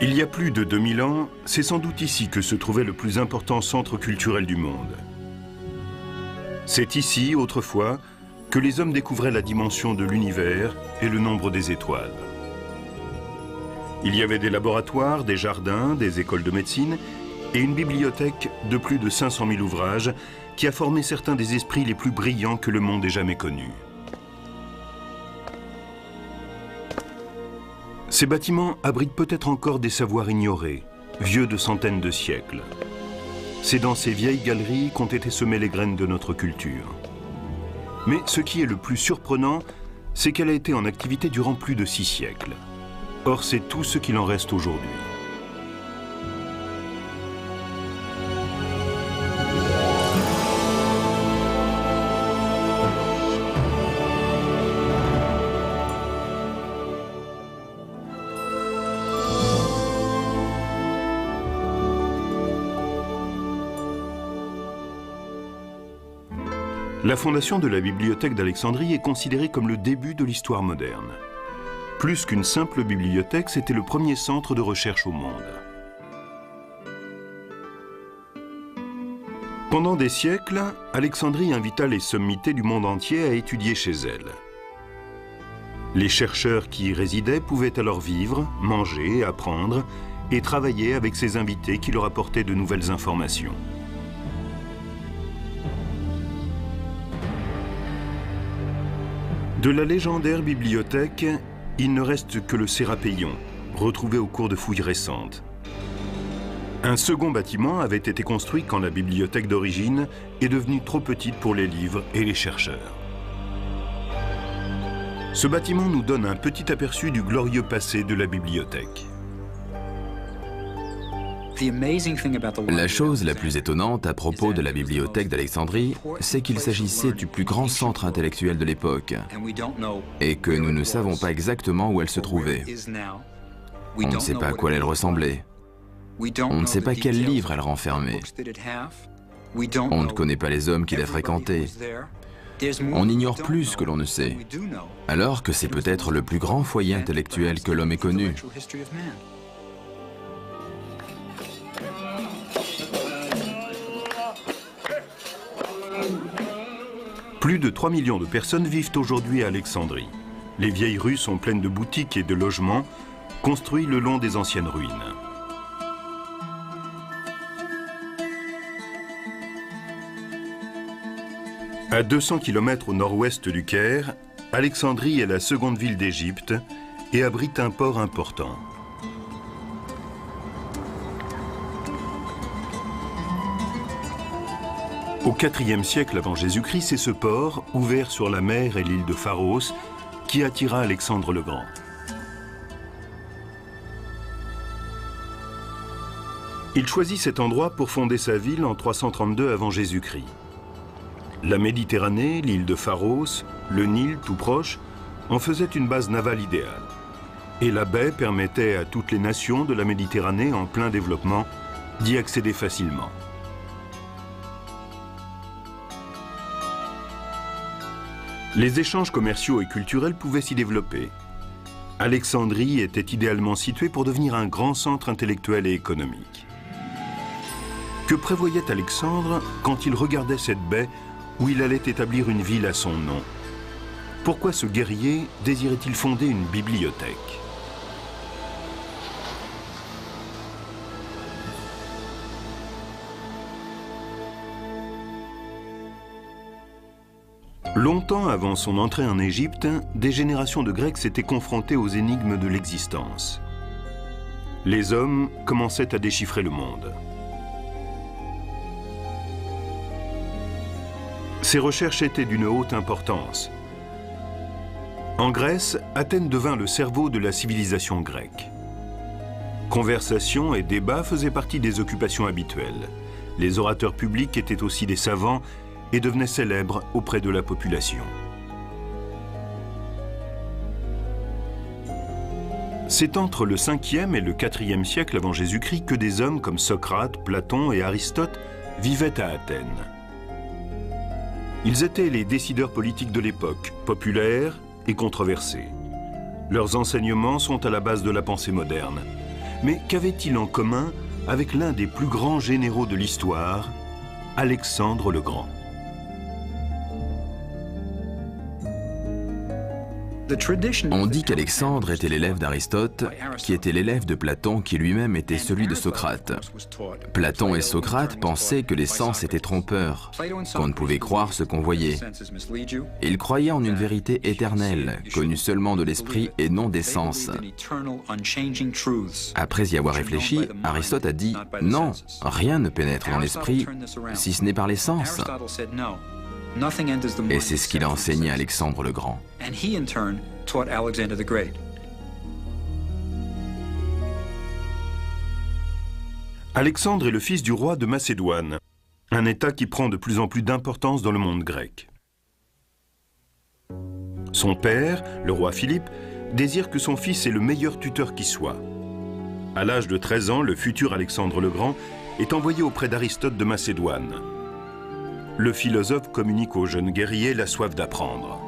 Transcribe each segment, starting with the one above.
Il y a plus de 2000 ans, c'est sans doute ici que se trouvait le plus important centre culturel du monde. C'est ici, autrefois, que les hommes découvraient la dimension de l'univers et le nombre des étoiles. Il y avait des laboratoires, des jardins, des écoles de médecine et une bibliothèque de plus de 500 000 ouvrages qui a formé certains des esprits les plus brillants que le monde ait jamais connus. Ces bâtiments abritent peut-être encore des savoirs ignorés, vieux de centaines de siècles. C'est dans ces vieilles galeries qu'ont été semées les graines de notre culture. Mais ce qui est le plus surprenant, c'est qu'elle a été en activité durant plus de 6 siècles. Or, c'est tout ce qu'il en reste aujourd'hui. La fondation de la bibliothèque d'Alexandrie est considérée comme le début de l'histoire moderne. Plus qu'une simple bibliothèque, c'était le premier centre de recherche au monde. Pendant des siècles, Alexandrie invita les sommités du monde entier à étudier chez elle. Les chercheurs qui y résidaient pouvaient alors vivre, manger, apprendre et travailler avec ces invités qui leur apportaient de nouvelles informations. De la légendaire bibliothèque, il ne reste que le Sérapéion, retrouvé au cours de fouilles récentes. Un second bâtiment avait été construit quand la bibliothèque d'origine est devenue trop petite pour les livres et les chercheurs. Ce bâtiment nous donne un petit aperçu du glorieux passé de la bibliothèque. La chose la plus étonnante à propos de la bibliothèque d'Alexandrie, c'est qu'il s'agissait du plus grand centre intellectuel de l'époque et que nous ne savons pas exactement où elle se trouvait. On ne sait pas à quoi elle ressemblait. On ne sait pas quels livres elle renfermait. On ne connaît pas les hommes qui la fréquentaient. On ignore plus que l'on ne sait, alors que c'est peut-être le plus grand foyer intellectuel que l'homme ait connu. Plus de 3 millions de personnes vivent aujourd'hui à Alexandrie. Les vieilles rues sont pleines de boutiques et de logements construits le long des anciennes ruines. À 200 km au nord-ouest du Caire, Alexandrie est la seconde ville d'Égypte et abrite un port important. Au IVe siècle avant Jésus-Christ, c'est ce port, ouvert sur la mer et l'île de Pharos, qui attira Alexandre le Grand. Il choisit cet endroit pour fonder sa ville en 332 avant Jésus-Christ. La Méditerranée, l'île de Pharos, le Nil tout proche, en faisaient une base navale idéale. Et la baie permettait à toutes les nations de la Méditerranée en plein développement d'y accéder facilement. Les échanges commerciaux et culturels pouvaient s'y développer. Alexandrie était idéalement située pour devenir un grand centre intellectuel et économique. Que prévoyait Alexandre quand il regardait cette baie où il allait établir une ville à son nom? Pourquoi ce guerrier désirait-il fonder une bibliothèque? Longtemps avant son entrée en Égypte, des générations de Grecs s'étaient confrontées aux énigmes de l'existence. Les hommes commençaient à déchiffrer le monde. Ces recherches étaient d'une haute importance. En Grèce, Athènes devint le cerveau de la civilisation grecque. Conversations et débats faisaient partie des occupations habituelles. Les orateurs publics étaient aussi des savants et devenaient célèbres auprès de la population. C'est entre le 5e et le 4e siècle avant Jésus-Christ que des hommes comme Socrate, Platon et Aristote vivaient à Athènes. Ils étaient les décideurs politiques de l'époque, populaires et controversés. Leurs enseignements sont à la base de la pensée moderne. Mais qu'avait-il en commun avec l'un des plus grands généraux de l'histoire, Alexandre le Grand? On dit qu'Alexandre était l'élève d'Aristote, qui était l'élève de Platon, qui lui-même était celui de Socrate. Platon et Socrate pensaient que les sens étaient trompeurs, qu'on ne pouvait croire ce qu'on voyait. Ils croyaient en une vérité éternelle, connue seulement de l'esprit et non des sens. Après y avoir réfléchi, Aristote a dit « Non, rien ne pénètre dans l'esprit si ce n'est par les sens ». Et c'est ce qu'il a enseigné à Alexandre le Grand. Alexandre est le fils du roi de Macédoine, un État qui prend de plus en plus d'importance dans le monde grec. Son père, le roi Philippe, désire que son fils ait le meilleur tuteur qui soit. À l'âge de 13 ans, le futur Alexandre le Grand est envoyé auprès d'Aristote de Macédoine. Le philosophe communique au jeune guerrier la soif d'apprendre.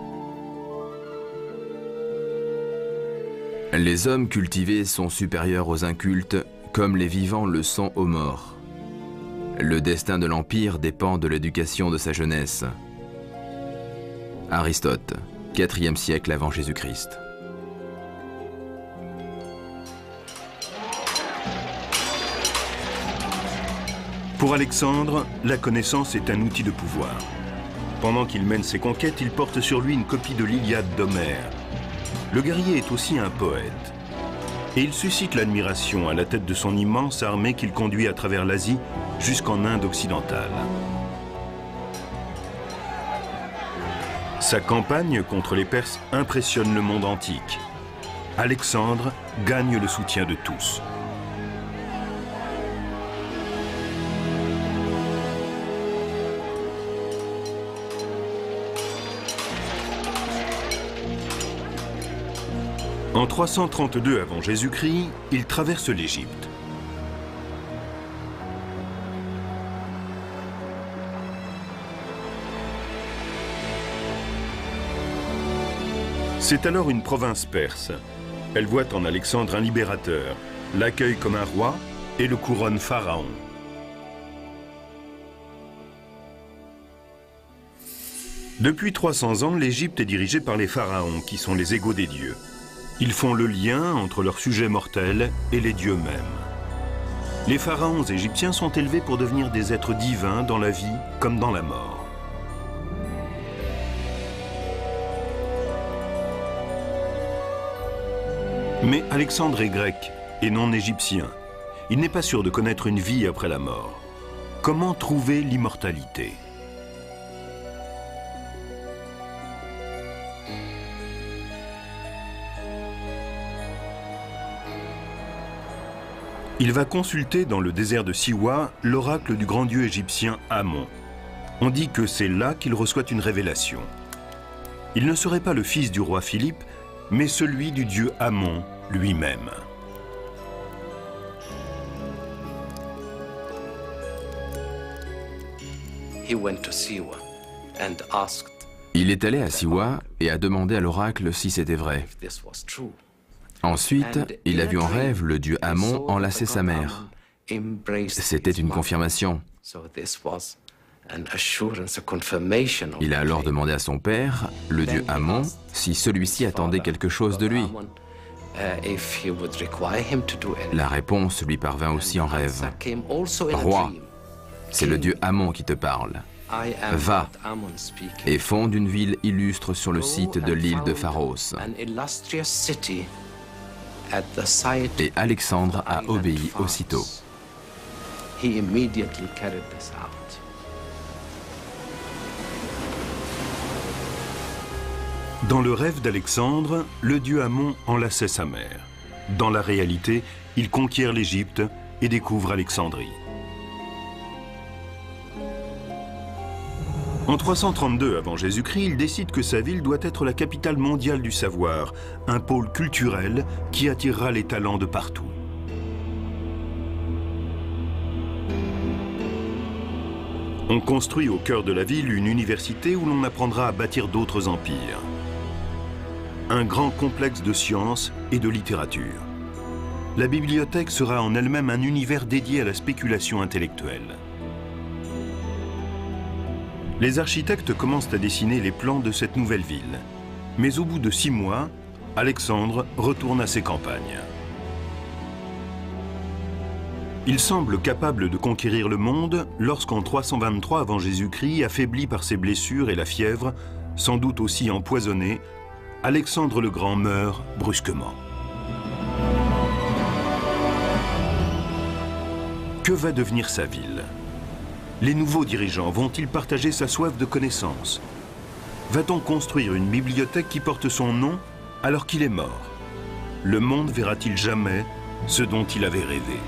Les hommes cultivés sont supérieurs aux incultes, comme les vivants le sont aux morts. Le destin de l'Empire dépend de l'éducation de sa jeunesse. Aristote, 4e siècle avant Jésus-Christ. Pour Alexandre, la connaissance est un outil de pouvoir. Pendant qu'il mène ses conquêtes, il porte sur lui une copie de l'Iliade d'Homère. Le guerrier est aussi un poète. Et il suscite l'admiration à la tête de son immense armée qu'il conduit à travers l'Asie jusqu'en Inde occidentale. Sa campagne contre les Perses impressionne le monde antique. Alexandre gagne le soutien de tous. En 332 avant Jésus-Christ, il traverse l'Égypte. C'est alors une province perse. Elle voit en Alexandre un libérateur, l'accueille comme un roi et le couronne pharaon. Depuis 300 ans, l'Égypte est dirigée par les pharaons, qui sont les égaux des dieux. Ils font le lien entre leurs sujets mortels et les dieux mêmes. Les pharaons égyptiens sont élevés pour devenir des êtres divins dans la vie comme dans la mort. Mais Alexandre est grec et non égyptien. Il n'est pas sûr de connaître une vie après la mort. Comment trouver l'immortalité ? Il va consulter dans le désert de Siwa l'oracle du grand dieu égyptien Amon. On dit que c'est là qu'il reçoit une révélation. Il ne serait pas le fils du roi Philippe, mais celui du dieu Amon lui-même. Il est allé à Siwa et a demandé à l'oracle si c'était vrai. Ensuite, il a vu en rêve le dieu Amon enlacer sa mère. C'était une confirmation. Il a alors demandé à son père, le dieu Amon, si celui-ci attendait quelque chose de lui. La réponse lui parvint aussi en rêve. Roi, c'est le dieu Amon qui te parle. Va et fonde une ville illustre sur le site de l'île de Pharos. Et Alexandre a obéi aussitôt. Dans le rêve d'Alexandre, le dieu Amon enlaçait sa mère. Dans la réalité, il conquiert l'Égypte et découvre Alexandrie. En 332 avant Jésus-Christ, il décide que sa ville doit être la capitale mondiale du savoir, un pôle culturel qui attirera les talents de partout. On construit au cœur de la ville une université où l'on apprendra à bâtir d'autres empires. Un grand complexe de sciences et de littérature. la bibliothèque sera en elle-même un univers dédié à la spéculation intellectuelle. Les architectes commencent à dessiner les plans de cette nouvelle ville. Mais au bout de 6 mois, Alexandre retourne à ses campagnes. Il semble capable de conquérir le monde lorsqu'en 323 avant Jésus-Christ, affaibli par ses blessures et la fièvre, sans doute aussi empoisonné, Alexandre le Grand meurt brusquement. Que va devenir sa ville? Les nouveaux dirigeants vont-ils partager sa soif de connaissance? Va-t-on construire une bibliothèque qui porte son nom alors qu'il est mort? Le monde verra-t-il jamais ce dont il avait rêvé?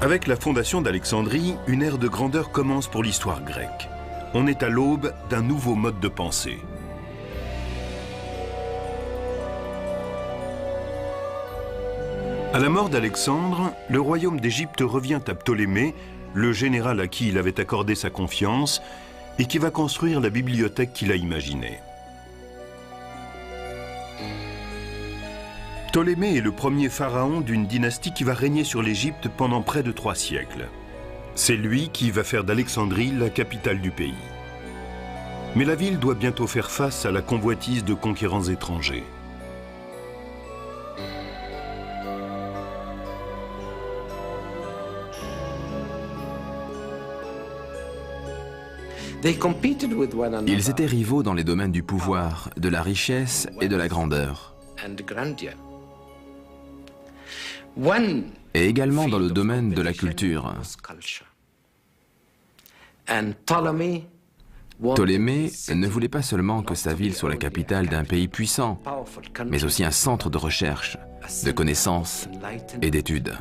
Avec la fondation d'Alexandrie, une ère de grandeur commence pour l'histoire grecque. On est à l'aube d'un nouveau mode de pensée. À la mort d'Alexandre, le royaume d'Égypte revient à Ptolémée, le général à qui il avait accordé sa confiance et qui va construire la bibliothèque qu'il a imaginée. Ptolémée est le premier pharaon d'une dynastie qui va régner sur l'Égypte pendant près de 3 siècles. C'est lui qui va faire d'Alexandrie la capitale du pays. Mais la ville doit bientôt faire face à la convoitise de conquérants étrangers. Ils étaient rivaux dans les domaines du pouvoir, de la richesse et de la grandeur. Et également dans le domaine de la culture. Ptolémée ne voulait pas seulement que sa ville soit la capitale d'un pays puissant, mais aussi un centre de recherche, de connaissances et d'études.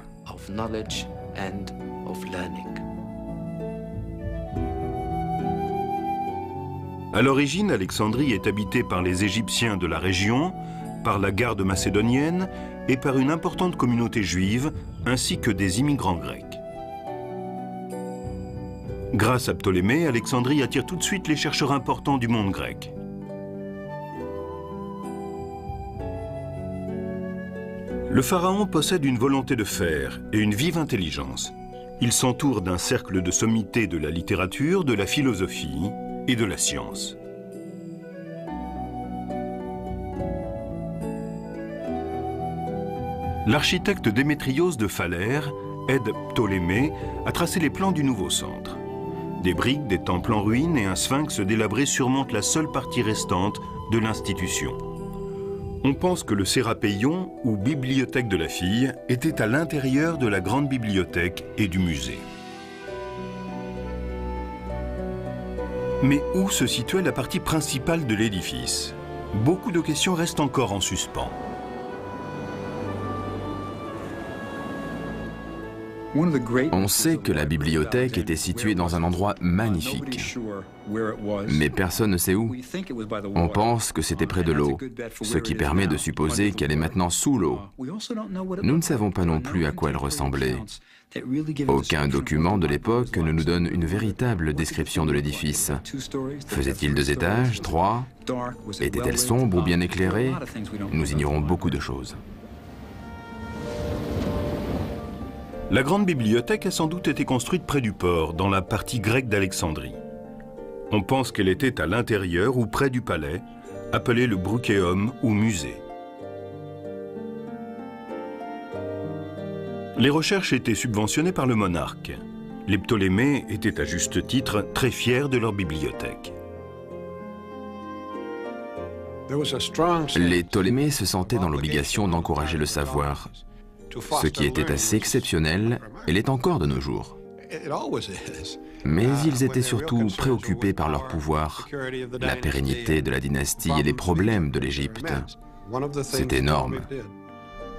À l'origine, Alexandrie est habitée par les Égyptiens de la région, par la garde macédonienne et par une importante communauté juive, ainsi que des immigrants grecs. Grâce à Ptolémée, Alexandrie attire tout de suite les chercheurs importants du monde grec. Le pharaon possède une volonté de fer et une vive intelligence. Il s'entoure d'un cercle de sommités de la littérature, de la philosophie et de la science. L'architecte Démétrios de Phalère aide Ptolémée à tracer les plans du nouveau centre. Des briques, des temples en ruine et un sphinx délabré surmontent la seule partie restante de l'institution. On pense que le Sérapéion, ou bibliothèque de la fille, était à l'intérieur de la grande bibliothèque et du musée. Mais où se situait la partie principale de l'édifice? Beaucoup de questions restent encore en suspens. On sait que la bibliothèque était située dans un endroit magnifique, mais personne ne sait où. On pense que c'était près de l'eau, ce qui permet de supposer qu'elle est maintenant sous l'eau. Nous ne savons pas non plus à quoi elle ressemblait. Aucun document de l'époque ne nous donne une véritable description de l'édifice. Faisait-il 2 étages, 3? Était-elle sombre ou bien éclairée? Nous ignorons beaucoup de choses. La grande bibliothèque a sans doute été construite près du port, dans la partie grecque d'Alexandrie. On pense qu'elle était à l'intérieur ou près du palais, appelé le Bruchéum ou musée. Les recherches étaient subventionnées par le monarque. Les Ptolémées étaient à juste titre très fiers de leur bibliothèque. Les Ptolémées se sentaient dans l'obligation d'encourager le savoir, ce qui était assez exceptionnel et l'est encore de nos jours. Mais ils étaient surtout préoccupés par leur pouvoir, la pérennité de la dynastie et les problèmes de l'Égypte. C'est énorme.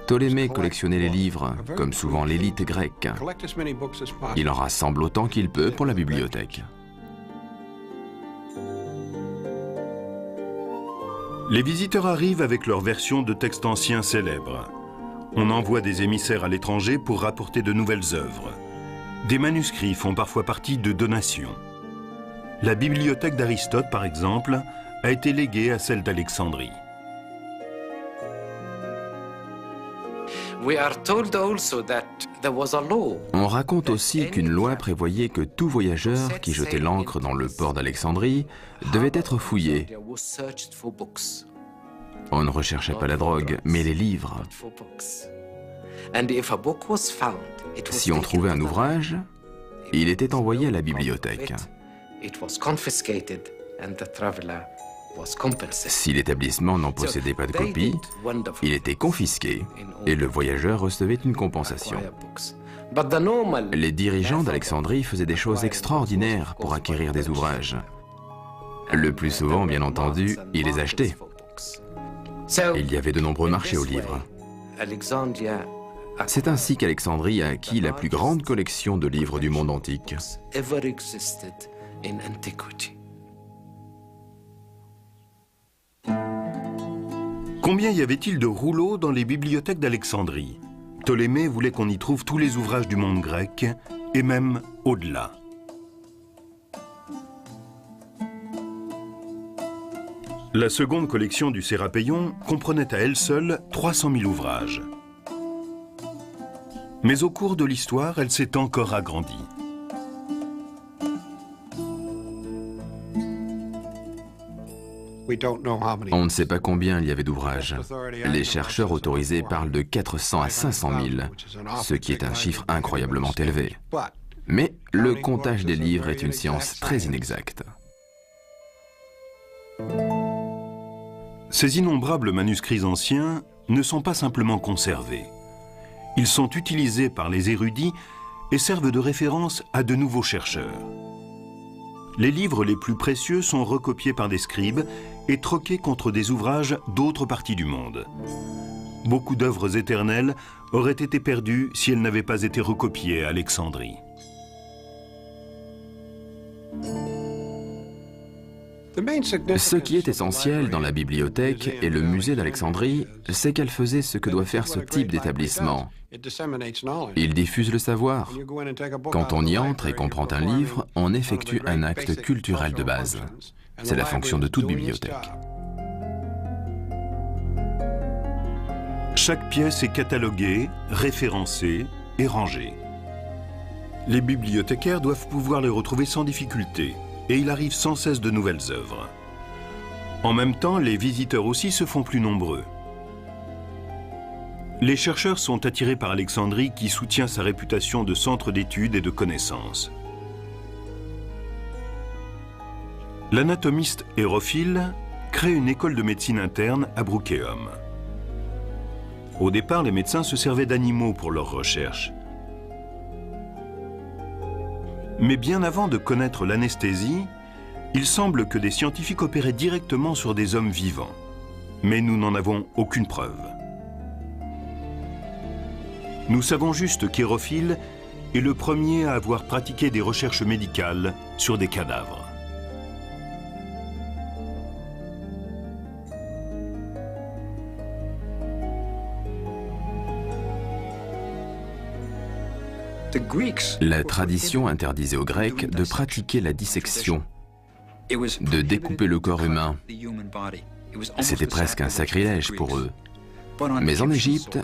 Ptolémée collectionnait les livres, comme souvent l'élite grecque. Il en rassemble autant qu'il peut pour la bibliothèque. Les visiteurs arrivent avec leur version de textes anciens célèbres. On envoie des émissaires à l'étranger pour rapporter de nouvelles œuvres. Des manuscrits font parfois partie de donations. La bibliothèque d'Aristote, par exemple, a été léguée à celle d'Alexandrie. On raconte aussi qu'une loi prévoyait que tout voyageur qui jetait l'ancre dans le port d'Alexandrie devait être fouillé. On ne recherchait pas la drogue, mais les livres. Si on trouvait un ouvrage, il était envoyé à la bibliothèque. Si l'établissement n'en possédait pas de copie, il était confisqué et le voyageur recevait une compensation. Les dirigeants d'Alexandrie faisaient des choses extraordinaires pour acquérir des ouvrages. Le plus souvent, bien entendu, ils les achetaient. Il y avait de nombreux marchés aux livres. C'est ainsi qu'Alexandrie a acquis la plus grande collection de livres du monde antique. Combien y avait-il de rouleaux dans les bibliothèques d'Alexandrie? Ptolémée voulait qu'on y trouve tous les ouvrages du monde grec, et même au-delà. La seconde collection du Sérapéion comprenait à elle seule 300 000 ouvrages. Mais au cours de l'histoire, elle s'est encore agrandie. On ne sait pas combien il y avait d'ouvrages. Les chercheurs autorisés parlent de 400 à 500 000, ce qui est un chiffre incroyablement élevé. Mais le comptage des livres est une science très inexacte. Ces innombrables manuscrits anciens ne sont pas simplement conservés. Ils sont utilisés par les érudits et servent de référence à de nouveaux chercheurs. Les livres les plus précieux sont recopiés par des scribes et troqués contre des ouvrages d'autres parties du monde. Beaucoup d'œuvres éternelles auraient été perdues si elles n'avaient pas été recopiées à Alexandrie. Ce qui est essentiel dans la bibliothèque et le musée d'Alexandrie, c'est qu'elle faisait ce que doit faire ce type d'établissement. Il diffuse le savoir. Quand on y entre et qu'on prend un livre, on effectue un acte culturel de base. C'est la fonction de toute bibliothèque. Chaque pièce est cataloguée, référencée et rangée. Les bibliothécaires doivent pouvoir les retrouver sans difficulté, et il arrive sans cesse de nouvelles œuvres. En même temps, les visiteurs aussi se font plus nombreux. Les chercheurs sont attirés par Alexandrie qui soutient sa réputation de centre d'études et de connaissances. L'anatomiste Hérophile crée une école de médecine interne à Bruchéum. Au départ, les médecins se servaient d'animaux pour leurs recherches. Mais bien avant de connaître l'anesthésie, il semble que des scientifiques opéraient directement sur des hommes vivants. Mais nous n'en avons aucune preuve. Nous savons juste qu'Hérophile est le premier à avoir pratiqué des recherches médicales sur des cadavres. La tradition interdisait aux Grecs de pratiquer la dissection, de découper le corps humain. C'était presque un sacrilège pour eux. Mais en Égypte,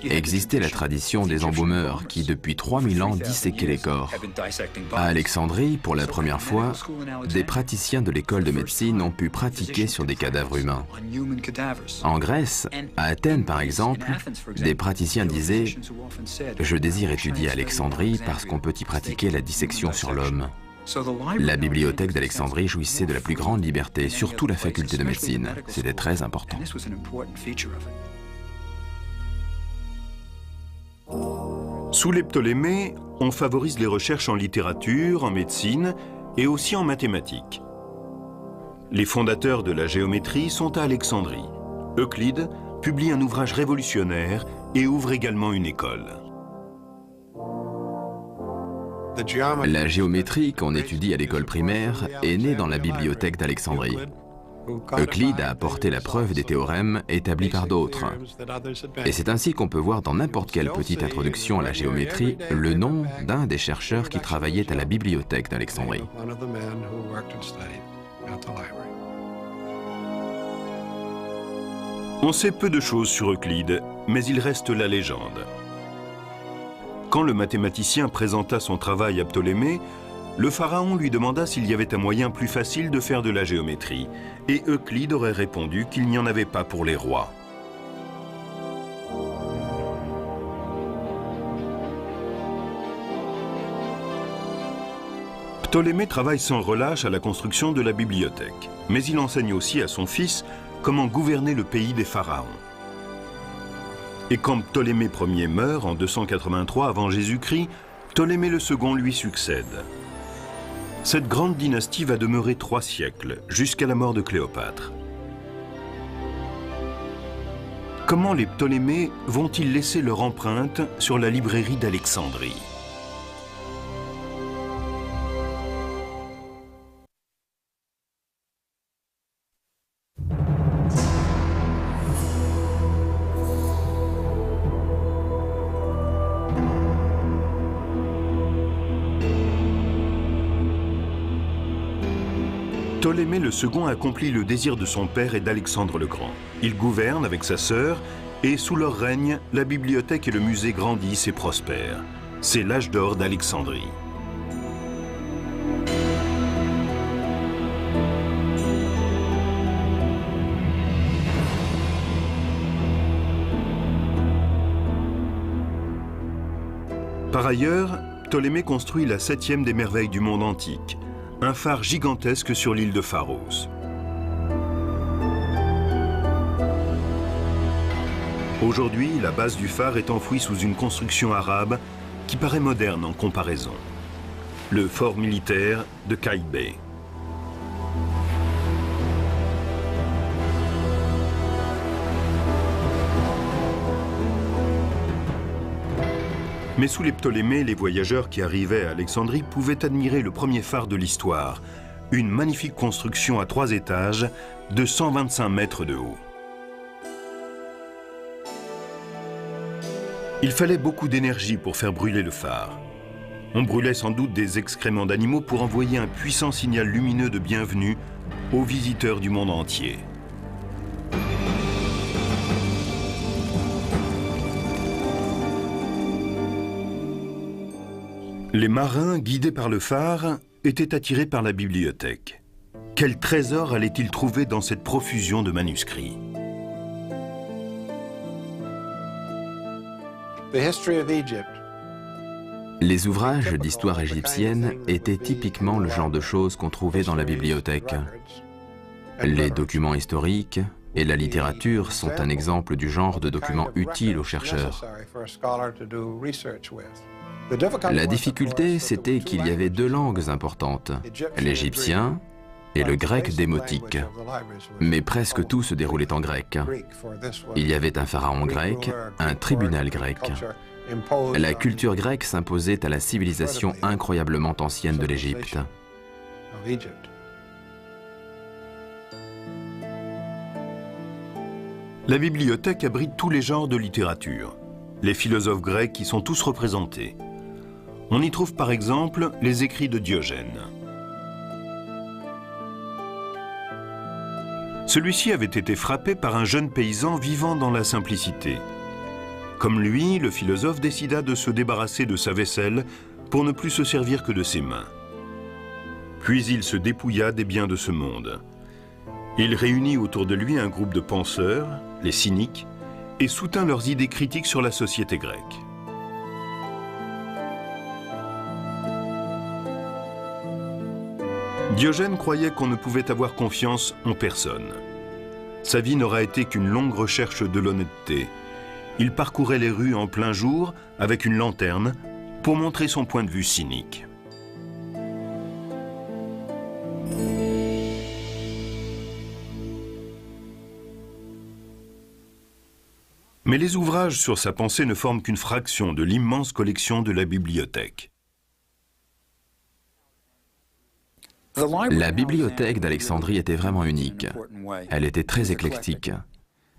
existait la tradition des embaumeurs qui, depuis 3000 ans, disséquaient les corps. À Alexandrie, pour la première fois, des praticiens de l'école de médecine ont pu pratiquer sur des cadavres humains. En Grèce, à Athènes par exemple, des praticiens disaient « Je désire étudier à Alexandrie parce qu'on peut y pratiquer la dissection sur l'homme ». La bibliothèque d'Alexandrie jouissait de la plus grande liberté, surtout la faculté de médecine. C'était très important. Sous les Ptolémées, on favorise les recherches en littérature, en médecine et aussi en mathématiques. Les fondateurs de la géométrie sont à Alexandrie. Euclide publie un ouvrage révolutionnaire et ouvre également une école. La géométrie qu'on étudie à l'école primaire est née dans la bibliothèque d'Alexandrie. Euclide a apporté la preuve des théorèmes établis par d'autres. Et c'est ainsi qu'on peut voir dans n'importe quelle petite introduction à la géométrie le nom d'un des chercheurs qui travaillait à la bibliothèque d'Alexandrie. On sait peu de choses sur Euclide, mais il reste la légende. Quand le mathématicien présenta son travail à Ptolémée, le pharaon lui demanda s'il y avait un moyen plus facile de faire de la géométrie, et Euclide aurait répondu qu'il n'y en avait pas pour les rois. Ptolémée travaille sans relâche à la construction de la bibliothèque, mais il enseigne aussi à son fils comment gouverner le pays des pharaons. Et quand Ptolémée Ier meurt en 283 avant Jésus-Christ, Ptolémée II lui succède. Cette grande dynastie va demeurer 3 siècles, jusqu'à la mort de Cléopâtre. Comment les Ptolémées vont-ils laisser leur empreinte sur la librairie d'Alexandrie ? Ptolémée II accomplit le désir de son père et d'Alexandre le Grand. Il gouverne avec sa sœur et sous leur règne, la bibliothèque et le musée grandissent et prospèrent. C'est l'âge d'or d'Alexandrie. Par ailleurs, Ptolémée construit la 7e des merveilles du monde antique, un phare gigantesque sur l'île de Pharos. Aujourd'hui, la base du phare est enfouie sous une construction arabe qui paraît moderne en comparaison. Le fort militaire de Qaïbé. Mais sous les Ptolémées, les voyageurs qui arrivaient à Alexandrie pouvaient admirer le premier phare de l'histoire, une magnifique construction à 3 étages de 125 mètres de haut. Il fallait beaucoup d'énergie pour faire brûler le phare. On brûlait sans doute des excréments d'animaux pour envoyer un puissant signal lumineux de bienvenue aux visiteurs du monde entier. Les marins, guidés par le phare, étaient attirés par la bibliothèque. Quel trésor allaient-ils trouver dans cette profusion de manuscrits? Les ouvrages d'histoire égyptienne étaient typiquement le genre de choses qu'on trouvait dans la bibliothèque. Les documents historiques et la littérature sont un exemple du genre de documents utiles aux chercheurs. La difficulté, c'était qu'il y avait 2 langues importantes, l'égyptien et le grec démotique. Mais presque tout se déroulait en grec. Il y avait un pharaon grec, un tribunal grec. La culture grecque s'imposait à la civilisation incroyablement ancienne de l'Égypte. La bibliothèque abrite tous les genres de littérature. Les philosophes grecs y sont tous représentés. On y trouve par exemple les écrits de Diogène. Celui-ci avait été frappé par un jeune paysan vivant dans la simplicité. Comme lui, le philosophe décida de se débarrasser de sa vaisselle pour ne plus se servir que de ses mains. Puis il se dépouilla des biens de ce monde. Il réunit autour de lui un groupe de penseurs, les cyniques, et soutint leurs idées critiques sur la société grecque. Diogène croyait qu'on ne pouvait avoir confiance en personne. Sa vie n'aura été qu'une longue recherche de l'honnêteté. Il parcourait les rues en plein jour avec une lanterne pour montrer son point de vue cynique. Mais les ouvrages sur sa pensée ne forment qu'une fraction de l'immense collection de la bibliothèque. La bibliothèque d'Alexandrie était vraiment unique. Elle était très éclectique.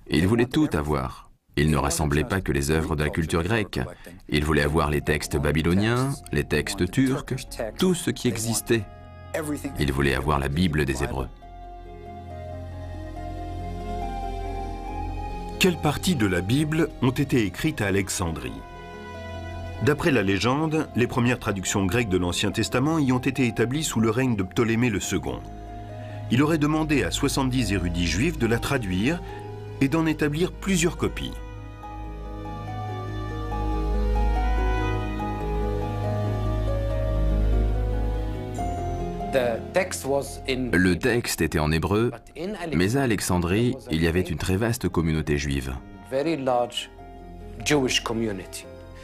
Il voulait tout avoir. Il ne rassemblait pas que les œuvres de la culture grecque. Il voulait avoir les textes babyloniens, les textes turcs, tout ce qui existait. Il voulait avoir la Bible des Hébreux. Quelles parties de la Bible ont été écrites à Alexandrie? D'après la légende, les premières traductions grecques de l'Ancien Testament y ont été établies sous le règne de Ptolémée le Second. Il aurait demandé à 70 érudits juifs de la traduire et d'en établir plusieurs copies. Le texte était en hébreu, mais à Alexandrie, il y avait une très vaste communauté juive.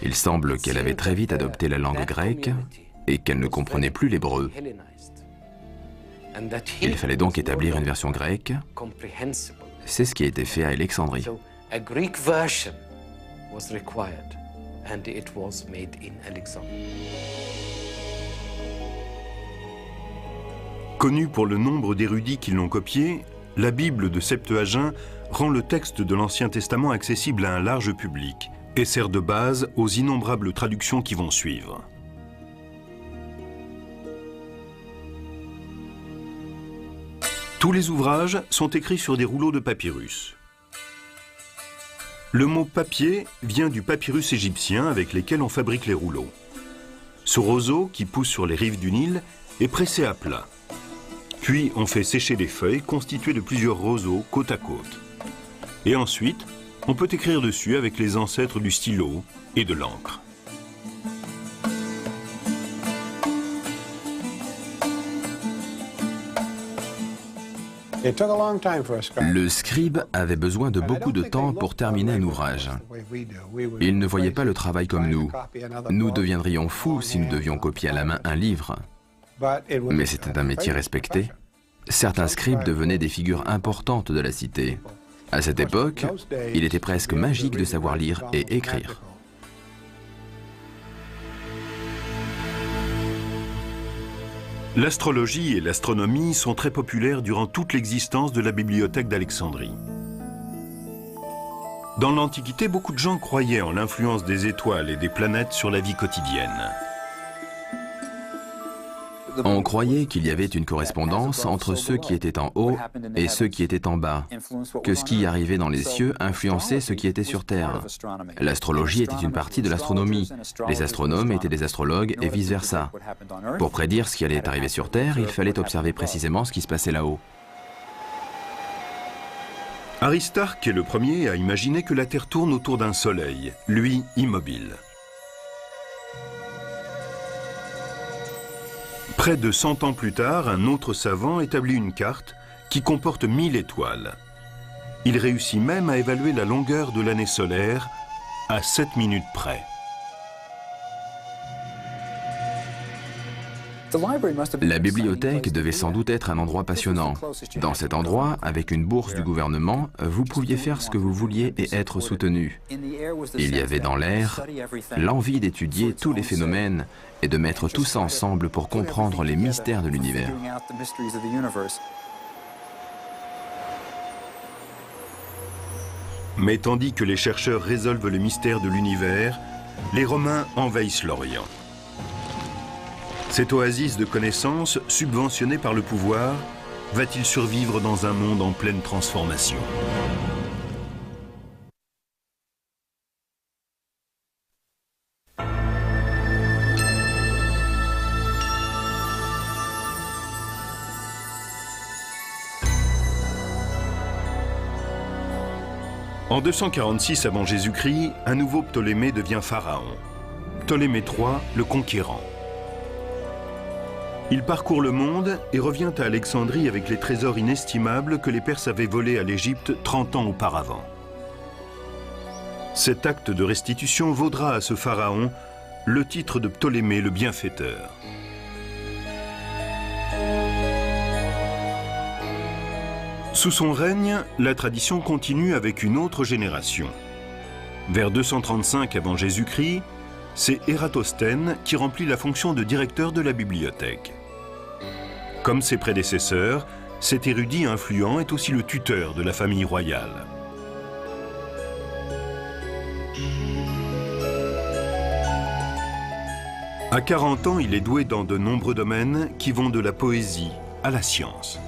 Il semble qu'elle avait très vite adopté la langue grecque et qu'elle ne comprenait plus l'hébreu. Il fallait donc établir une version grecque. C'est ce qui a été fait à Alexandrie. Connue pour le nombre d'érudits qui l'ont copiée, la Bible de Septuagint rend le texte de l'Ancien Testament accessible à un large public et sert de base aux innombrables traductions qui vont suivre. Tous les ouvrages sont écrits sur des rouleaux de papyrus. Le mot papier vient du papyrus égyptien avec lesquels on fabrique les rouleaux. Ce roseau, qui pousse sur les rives du Nil, est pressé à plat. Puis on fait sécher les feuilles constituées de plusieurs roseaux côte à côte. Et ensuite, on peut écrire dessus avec les ancêtres du stylo et de l'encre. Le scribe avait besoin de beaucoup de temps pour terminer un ouvrage. Il ne voyait pas le travail comme nous. Nous deviendrions fous si nous devions copier à la main un livre. Mais c'était un métier respecté. Certains scribes devenaient des figures importantes de la cité. À cette époque, il était presque magique de savoir lire et écrire. L'astrologie et l'astronomie sont très populaires durant toute l'existence de la bibliothèque d'Alexandrie. Dans l'Antiquité, beaucoup de gens croyaient en l'influence des étoiles et des planètes sur la vie quotidienne. On croyait qu'il y avait une correspondance entre ceux qui étaient en haut et ceux qui étaient en bas, que ce qui arrivait dans les cieux influençait ce qui était sur Terre. L'astrologie était une partie de l'astronomie. Les astronomes étaient des astrologues et vice-versa. Pour prédire ce qui allait arriver sur Terre, il fallait observer précisément ce qui se passait là-haut. Aristarque est le premier à imaginer que la Terre tourne autour d'un soleil, lui immobile. Près de 100 ans plus tard, un autre savant établit une carte qui comporte 1000 étoiles. Il réussit même à évaluer la longueur de l'année solaire à 7 minutes près. La bibliothèque devait sans doute être un endroit passionnant. Dans cet endroit, avec une bourse du gouvernement, vous pouviez faire ce que vous vouliez et être soutenu. Il y avait dans l'air l'envie d'étudier tous les phénomènes et de mettre tout ça ensemble pour comprendre les mystères de l'univers. Mais tandis que les chercheurs résolvent le mystère de l'univers, les Romains envahissent l'Orient. Cette oasis de connaissances, subventionnée par le pouvoir, va-t-il survivre dans un monde en pleine transformation ? En 246 avant Jésus-Christ, un nouveau Ptolémée devient pharaon. Ptolémée III, le conquérant. Il parcourt le monde et revient à Alexandrie avec les trésors inestimables que les Perses avaient volés à l'Égypte 30 ans auparavant. Cet acte de restitution vaudra à ce pharaon le titre de Ptolémée le bienfaiteur. Sous son règne, la tradition continue avec une autre génération. Vers 235 avant Jésus-Christ, c'est Ératosthène qui remplit la fonction de directeur de la bibliothèque. Comme ses prédécesseurs, cet érudit influent est aussi le tuteur de la famille royale. À 40 ans, il est doué dans de nombreux domaines qui vont de la poésie à la science.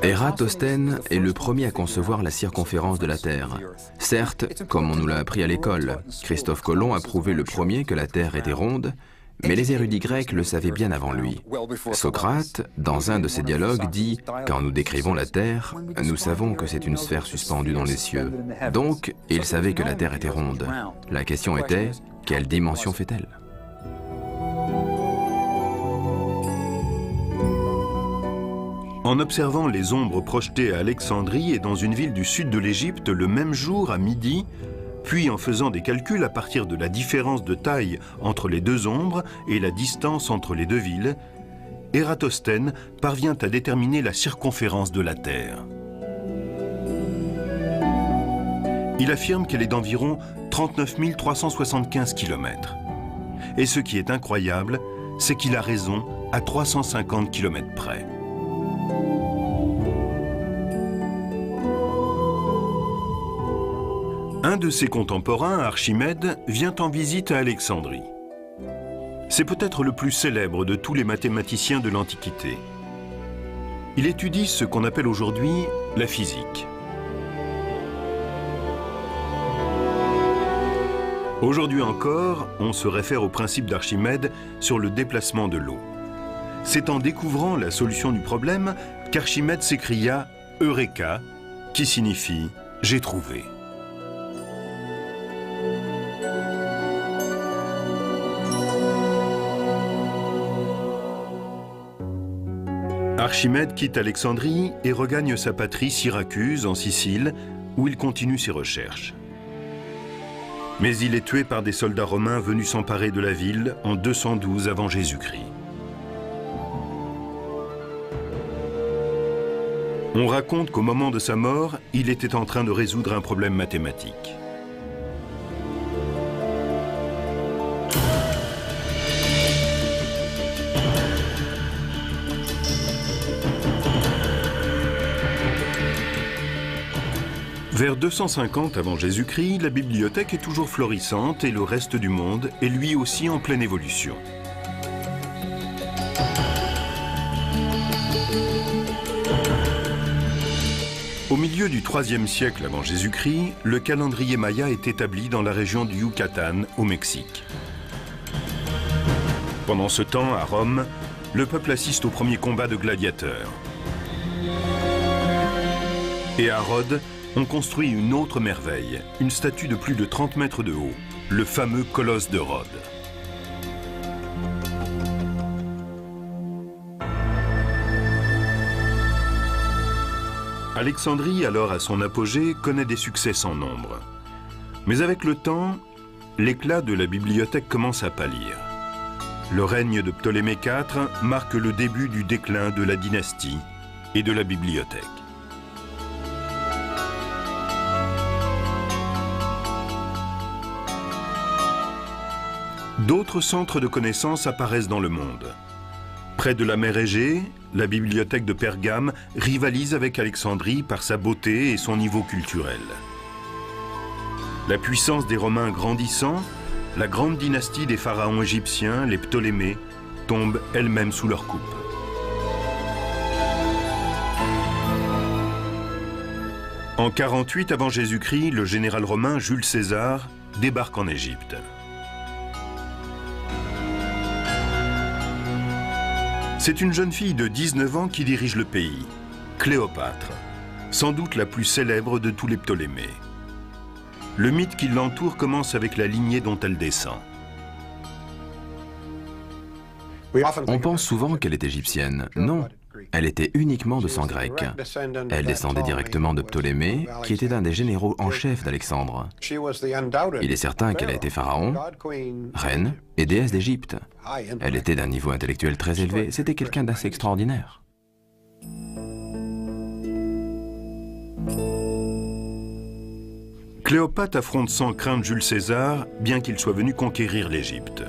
Ératosthène est le premier à concevoir la circonférence de la Terre. Certes, comme on nous l'a appris à l'école, Christophe Colomb a prouvé le premier que la Terre était ronde, mais les érudits grecs le savaient bien avant lui. Socrate, dans un de ses dialogues, dit « Quand nous décrivons la Terre, nous savons que c'est une sphère suspendue dans les cieux. » Donc, il savait que la Terre était ronde. La question était, quelle dimension fait-elle ? En observant les ombres projetées à Alexandrie et dans une ville du sud de l'Égypte le même jour à midi, puis en faisant des calculs à partir de la différence de taille entre les deux ombres et la distance entre les deux villes, Ératosthène parvient à déterminer la circonférence de la Terre. Il affirme qu'elle est d'environ 39 375 km. Et ce qui est incroyable, c'est qu'il a raison à 350 km près. Un de ses contemporains, Archimède, vient en visite à Alexandrie. C'est peut-être le plus célèbre de tous les mathématiciens de l'Antiquité. Il étudie ce qu'on appelle aujourd'hui la physique. Aujourd'hui encore, on se réfère au principe d'Archimède sur le déplacement de l'eau. C'est en découvrant la solution du problème qu'Archimède s'écria « Eureka », qui signifie « j'ai trouvé ». Archimède quitte Alexandrie et regagne sa patrie Syracuse, en Sicile, où il continue ses recherches. Mais il est tué par des soldats romains venus s'emparer de la ville en 212 avant Jésus-Christ. On raconte qu'au moment de sa mort, il était en train de résoudre un problème mathématique. Vers 250 avant Jésus-Christ, la bibliothèque est toujours florissante et le reste du monde est lui aussi en pleine évolution. Au milieu du IIIe siècle avant Jésus-Christ, le calendrier maya est établi dans la région du Yucatan, au Mexique. Pendant ce temps, à Rome, le peuple assiste au premier combat de gladiateurs. Et à Rhodes, on construit une autre merveille, une statue de plus de 30 mètres de haut, le fameux colosse de Rhodes. Alexandrie, alors à son apogée, connaît des succès sans nombre. Mais avec le temps, l'éclat de la bibliothèque commence à pâlir. Le règne de Ptolémée IV marque le début du déclin de la dynastie et de la bibliothèque. D'autres centres de connaissances apparaissent dans le monde. Près de la mer Égée, la bibliothèque de Pergame rivalise avec Alexandrie par sa beauté et son niveau culturel. La puissance des Romains grandissant, la grande dynastie des pharaons égyptiens, les Ptolémées, tombe elle-même sous leur coupe. En 48 avant Jésus-Christ, le général romain Jules César débarque en Égypte. C'est une jeune fille de 19 ans qui dirige le pays, Cléopâtre, sans doute la plus célèbre de tous les Ptolémées. Le mythe qui l'entoure commence avec la lignée dont elle descend. On pense souvent qu'elle est égyptienne. Non, elle était uniquement de sang grec. Elle descendait directement de Ptolémée, qui était un des généraux en chef d'Alexandre. Il est certain qu'elle a été pharaon, reine et déesse d'Égypte. Elle était d'un niveau intellectuel très élevé. C'était quelqu'un d'assez extraordinaire. Cléopâtre affronte sans crainte Jules César, bien qu'il soit venu conquérir l'Égypte.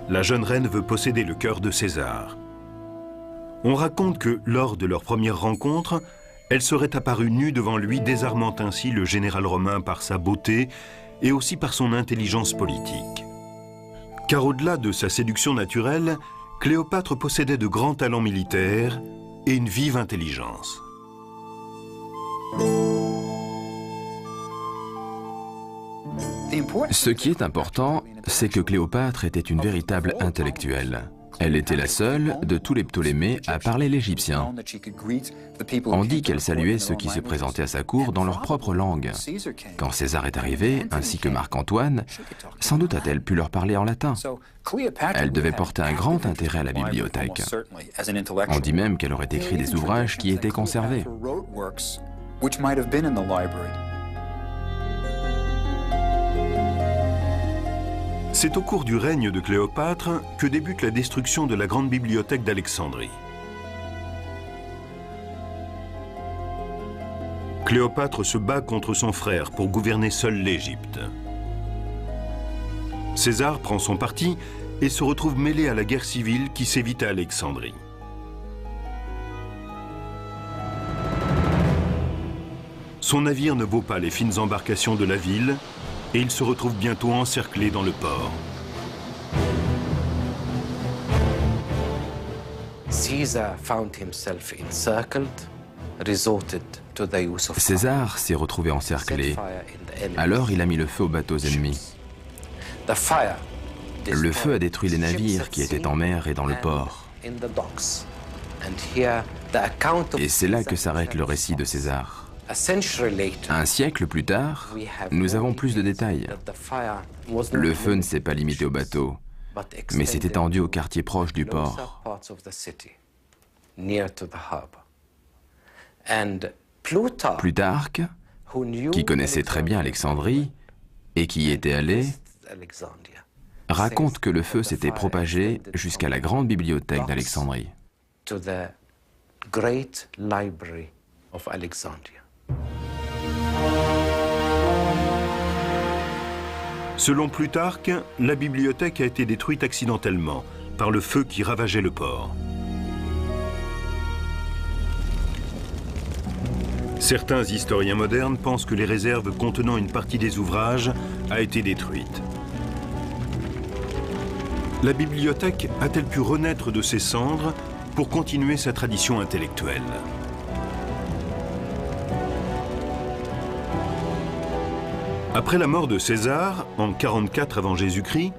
La jeune reine veut posséder le cœur de César. On raconte que, lors de leur première rencontre, elle serait apparue nue devant lui, désarmant ainsi le général romain par sa beauté et aussi par son intelligence politique. Car au-delà de sa séduction naturelle, Cléopâtre possédait de grands talents militaires et une vive intelligence. Ce qui est important, c'est que Cléopâtre était une véritable intellectuelle. Elle était la seule de tous les Ptolémées à parler l'égyptien. On dit qu'elle saluait ceux qui se présentaient à sa cour dans leur propre langue. Quand César est arrivé, ainsi que Marc-Antoine, sans doute a-t-elle pu leur parler en latin. Elle devait porter un grand intérêt à la bibliothèque. On dit même qu'elle aurait écrit des ouvrages qui étaient conservés. C'est au cours du règne de Cléopâtre que débute la destruction de la grande bibliothèque d'Alexandrie. Cléopâtre se bat contre son frère pour gouverner seule l'Égypte. César prend son parti et se retrouve mêlé à la guerre civile qui sévit à Alexandrie. Son navire ne vaut pas les fines embarcations de la ville et il se retrouve bientôt encerclé dans le port. César s'est retrouvé encerclé. Alors il a mis le feu aux bateaux ennemis. Le feu a détruit les navires qui étaient en mer et dans le port. Et c'est là que s'arrête le récit de César. Un siècle plus tard, nous avons plus de détails. Le feu ne s'est pas limité au bateau, mais s'est étendu aux quartiers proches du port. Plutarque, qui connaissait très bien Alexandrie et qui y était allé, raconte que le feu s'était propagé jusqu'à la grande bibliothèque d'Alexandrie. Selon Plutarque, la bibliothèque a été détruite accidentellement par le feu qui ravageait le port. Certains historiens modernes pensent que les réserves contenant une partie des ouvrages a été détruite. La bibliothèque a-t-elle pu renaître de ses cendres pour continuer sa tradition intellectuelle ? Après la mort de César, en 44 avant Jésus-Christ,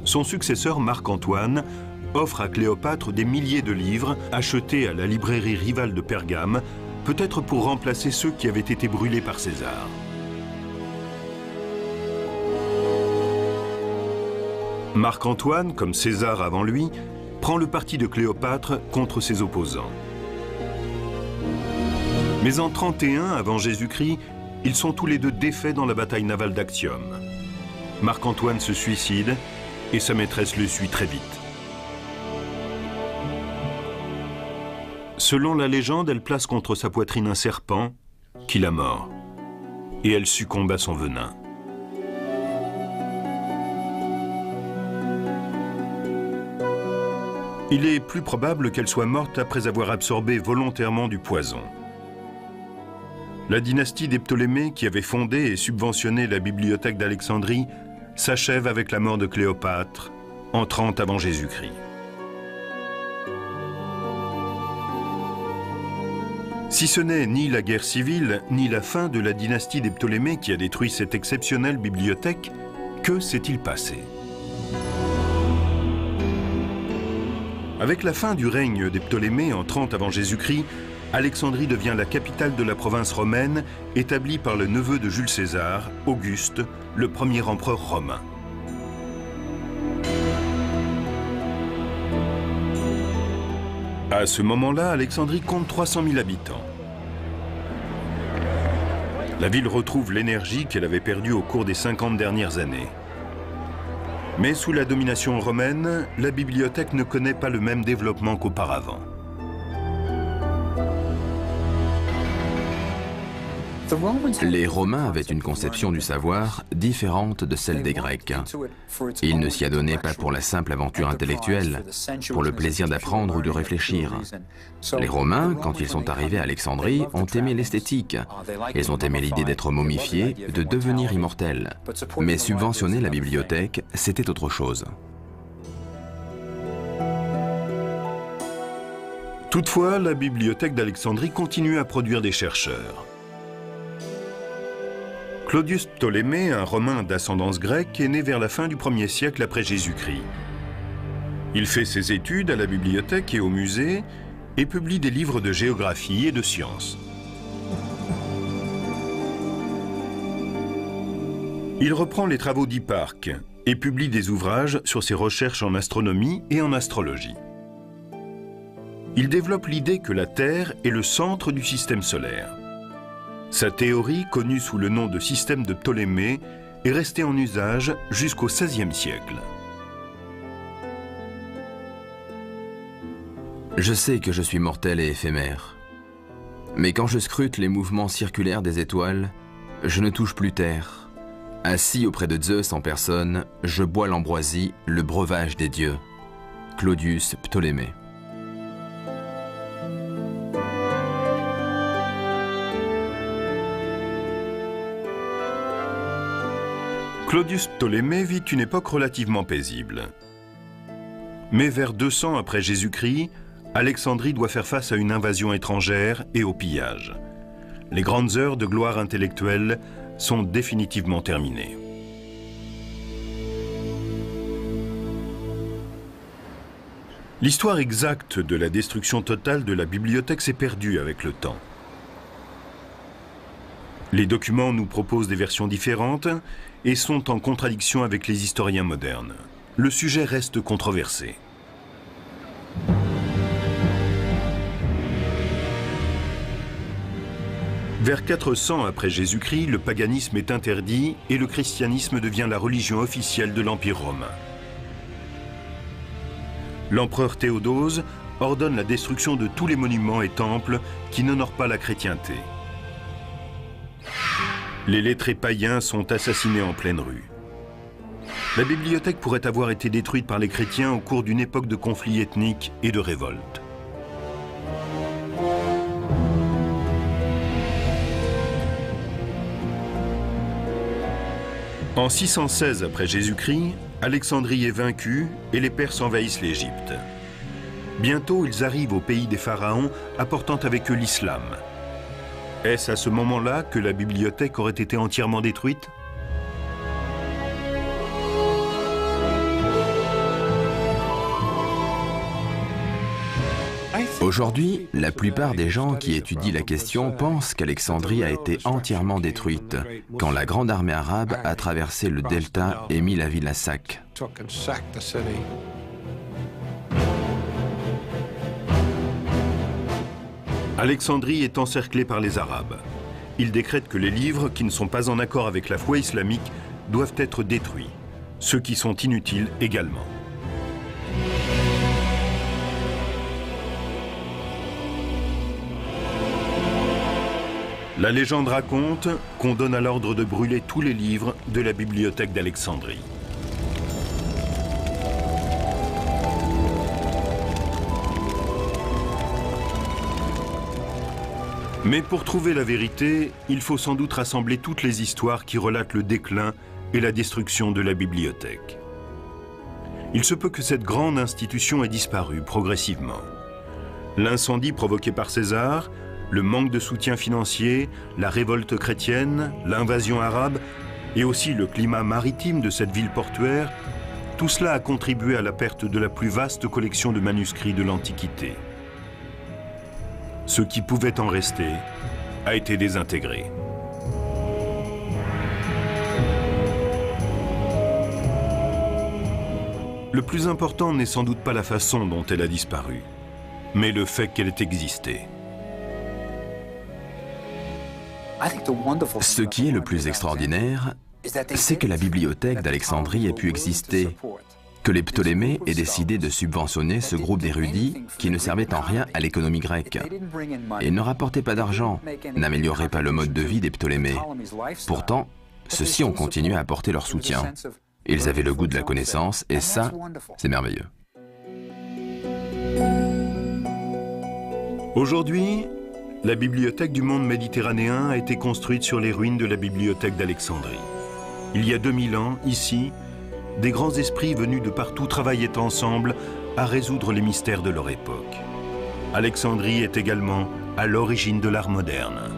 son successeur Marc-Antoine offre à Cléopâtre des milliers de livres achetés à la librairie rivale de Pergame, peut-être pour remplacer ceux qui avaient été brûlés par César. Marc-Antoine, comme César avant lui, prend le parti de Cléopâtre contre ses opposants. Mais en 31 avant Jésus-Christ, ils sont tous les deux défaits dans la bataille navale d'Actium. Marc-Antoine se suicide et sa maîtresse le suit très vite. Selon la légende, elle place contre sa poitrine un serpent qui la mord et elle succombe à son venin. Il est plus probable qu'elle soit morte après avoir absorbé volontairement du poison. La dynastie des Ptolémées, qui avait fondé et subventionné la bibliothèque d'Alexandrie, s'achève avec la mort de Cléopâtre en 30 avant Jésus-Christ. Si ce n'est ni la guerre civile, ni la fin de la dynastie des Ptolémées qui a détruit cette exceptionnelle bibliothèque, que s'est-il passé? Avec la fin du règne des Ptolémées en 30 avant Jésus-Christ, Alexandrie devient la capitale de la province romaine, établie par le neveu de Jules César, Auguste, le premier empereur romain. À ce moment-là, Alexandrie compte 300 000 habitants. La ville retrouve l'énergie qu'elle avait perdue au cours des 50 dernières années. Mais sous la domination romaine, la bibliothèque ne connaît pas le même développement qu'auparavant. Les Romains avaient une conception du savoir différente de celle des Grecs. Ils ne s'y adonnaient pas pour la simple aventure intellectuelle, pour le plaisir d'apprendre ou de réfléchir. Les Romains, quand ils sont arrivés à Alexandrie, ont aimé l'esthétique. Ils ont aimé l'idée d'être momifiés, de devenir immortels. Mais subventionner la bibliothèque, c'était autre chose. Toutefois, la bibliothèque d'Alexandrie continue à produire des chercheurs. Claudius Ptolémée, un Romain d'ascendance grecque, est né vers la fin du 1er siècle après Jésus-Christ. Il fait ses études à la bibliothèque et au musée et publie des livres de géographie et de sciences. Il reprend les travaux d'Hipparque et publie des ouvrages sur ses recherches en astronomie et en astrologie. Il développe l'idée que la Terre est le centre du système solaire. Sa théorie, connue sous le nom de système de Ptolémée, est restée en usage jusqu'au XVIe siècle. Je sais que je suis mortel et éphémère. Mais quand je scrute les mouvements circulaires des étoiles, je ne touche plus terre. Assis auprès de Zeus en personne, je bois l'ambroisie, le breuvage des dieux. Claudius Ptolémée. Claudius Ptolémée vit une époque relativement paisible. Mais vers 200 après Jésus-Christ, Alexandrie doit faire face à une invasion étrangère et au pillage. Les grandes heures de gloire intellectuelle sont définitivement terminées. L'histoire exacte de la destruction totale de la bibliothèque s'est perdue avec le temps. Les documents nous proposent des versions différentes et sont en contradiction avec les historiens modernes. Le sujet reste controversé. Vers 400 après Jésus-Christ, le paganisme est interdit et le christianisme devient la religion officielle de l'Empire romain. L'empereur Théodose ordonne la destruction de tous les monuments et temples qui n'honorent pas la chrétienté. Les lettrés païens sont assassinés en pleine rue. La bibliothèque pourrait avoir été détruite par les chrétiens au cours d'une époque de conflits ethniques et de révoltes. En 616 après Jésus-Christ, Alexandrie est vaincue et les Perses envahissent l'Égypte. Bientôt, ils arrivent au pays des pharaons, apportant avec eux l'islam. Est-ce à ce moment-là que la bibliothèque aurait été entièrement détruite? Aujourd'hui, la plupart des gens qui étudient la question pensent qu'Alexandrie a été entièrement détruite quand la grande armée arabe a traversé le delta et mis la ville à sac. Alexandrie est encerclée par les Arabes. Ils décrètent que les livres qui ne sont pas en accord avec la foi islamique doivent être détruits, ceux qui sont inutiles également. La légende raconte qu'on donne à l'ordre de brûler tous les livres de la bibliothèque d'Alexandrie. Mais pour trouver la vérité, il faut sans doute rassembler toutes les histoires qui relatent le déclin et la destruction de la bibliothèque. Il se peut que cette grande institution ait disparu progressivement. L'incendie provoqué par César, le manque de soutien financier, la révolte chrétienne, l'invasion arabe et aussi le climat maritime de cette ville portuaire, tout cela a contribué à la perte de la plus vaste collection de manuscrits de l'Antiquité. Ce qui pouvait en rester a été désintégré. Le plus important n'est sans doute pas la façon dont elle a disparu, mais le fait qu'elle ait existé. Ce qui est le plus extraordinaire, c'est que la bibliothèque d'Alexandrie ait pu exister que les Ptolémées aient décidé de subventionner ce groupe d'érudits qui ne servait en rien à l'économie grecque. Ils ne rapportaient pas d'argent, n'amélioraient pas le mode de vie des Ptolémées. Pourtant, ceux-ci ont continué à apporter leur soutien. Ils avaient le goût de la connaissance et ça, c'est merveilleux. Aujourd'hui, la bibliothèque du monde méditerranéen a été construite sur les ruines de la bibliothèque d'Alexandrie. Il y a 2000 ans, ici, des grands esprits venus de partout travaillaient ensemble à résoudre les mystères de leur époque. Alexandrie est également à l'origine de l'art moderne.